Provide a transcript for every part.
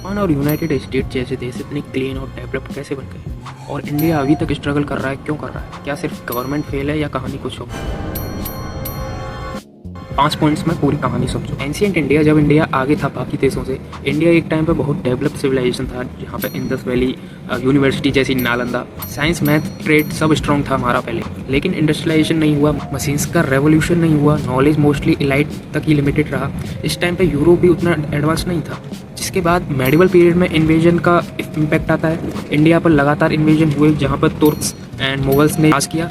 Japan और United state जैसे देश इतने क्लीन और डेवलप्ड कैसे बन गए और इंडिया अभी तक स्ट्रगल कर रहा है, क्यों कर रहा है? क्या सिर्फ गवर्नमेंट फेल है या कहानी कुछ हो? 5 पॉइंट्स में पूरी कहानी समझो। एंशिएंट इंडिया, जब इंडिया आगे था बाकी देशों से, इंडिया एक टाइम पे बहुत डेवलप्ड सिविलाइजेशन था, जहाँ पे इंडस वैली यूनिवर्सिटी जैसी नालंदा, साइंस मैथ ट्रेड सब स्ट्रॉन्ग था हमारा पहले। लेकिन इंडस्ट्रियलाइजेशन नहीं हुआ, मशीन्स का रेवोल्यूशन नहीं हुआ, नॉलेज मोस्टली इलाइट तक ही लिमिटेड रहा। इस टाइम पे यूरोप भी उतना एडवांस नहीं था। जिसके बाद मेडिवल पीरियड में इन्वेजन का इम्पैक्ट आता है। इंडिया पर लगातार इन्वेजन हुए, जहाँ पर तुर्क्स एंड मुगल्स ने राज किया।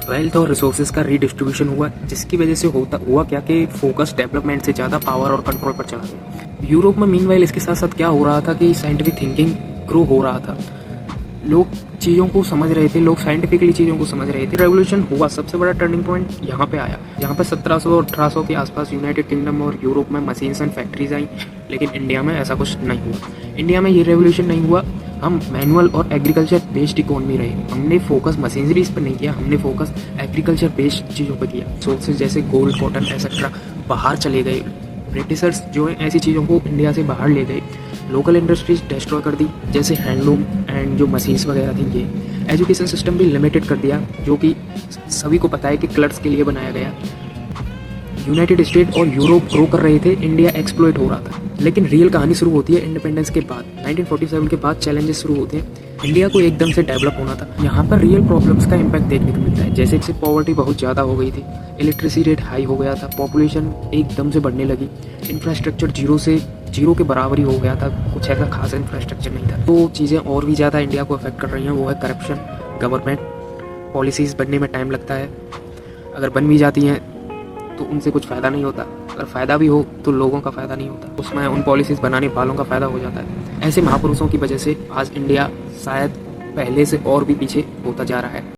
वेल्थ और रिसोर्सेज का रीडिस्ट्रीब्यूशन हुआ, जिसकी वजह से हुआ क्या कि फोकस डेवलपमेंट से ज़्यादा पावर और कंट्रोल पर चला गया। यूरोप में मीनवाइल इसके साथ साथ क्या हो रहा था कि साइंटिफिक थिंकिंग ग्रो हो रहा था। लोग चीज़ों को समझ रहे थे, लोग साइंटिफिकली चीज़ों को समझ रहे थे। रेवोल्यूशन हुआ, सबसे बड़ा टर्निंग पॉइंट यहाँ पे आया, जहाँ पे 1700 और 1800 के आसपास यूनाइटेड किंगडम और यूरोप में मशीन्स एंड फैक्ट्रीज आई। लेकिन इंडिया में ऐसा कुछ नहीं हुआ। इंडिया में ये रेवोल्यूशन नहीं हुआ। हम मैनुअल और एग्रीकल्चर बेस्ड इकोनॉमी रहे। हमने फोकस मशीनरीज पर नहीं किया, हमने फोकस एग्रीकल्चर बेस्ड चीज़ों पर किया। सोर्सेज जैसे गोल्ड, कॉटन एक्सेट्रा बाहर चले गए। ब्रिटिशर्स जो है ऐसी चीज़ों को इंडिया से बाहर ले गए। लोकल इंडस्ट्रीज डिस्ट्रॉय कर दी, जैसे हैंडलूम एंड जो मशीन्स वगैरह थी। ये एजुकेशन सिस्टम भी लिमिटेड कर दिया, जो कि सभी को पता है कि क्लर्क्स के लिए बनाया गया। यूनाइटेड स्टेट और यूरोप ग्रो कर रहे थे, इंडिया एक्सप्लॉइट हो रहा था। लेकिन रियल कहानी शुरू होती है इंडिपेंडेंस के बाद। 1947 के बाद चैलेंजेस शुरू होते हैं। इंडिया को एकदम से डेवलप होना था। यहाँ पर रियल प्रॉब्लम्स का इम्पैक्ट देखने को मिलता है, जैसे कि पॉवर्टी बहुत ज़्यादा हो गई थी, इलेक्ट्रिसिटी रेट हाई हो गया था, पॉपुलेशन एकदम से बढ़ने लगी, इंफ्रास्ट्रक्चर जीरो के बराबर ही हो गया था, कुछ ऐसा खास इंफ्रास्ट्रक्चर नहीं था। तो चीज़ें और भी ज़्यादा इंडिया को अफेक्ट कर रही हैं, वो है करप्शन। गवर्नमेंट पॉलिसीज़ बनने में टाइम लगता है, अगर बन भी जाती हैं तो उनसे कुछ फ़ायदा नहीं होता, अगर फ़ायदा भी हो तो लोगों का फ़ायदा नहीं होता, उसमें उन पॉलिसीज़ बनाने वालों का फ़ायदा हो जाता है। ऐसे महापुरुषों की वजह से आज इंडिया शायद पहले से और भी पीछे होता जा रहा है।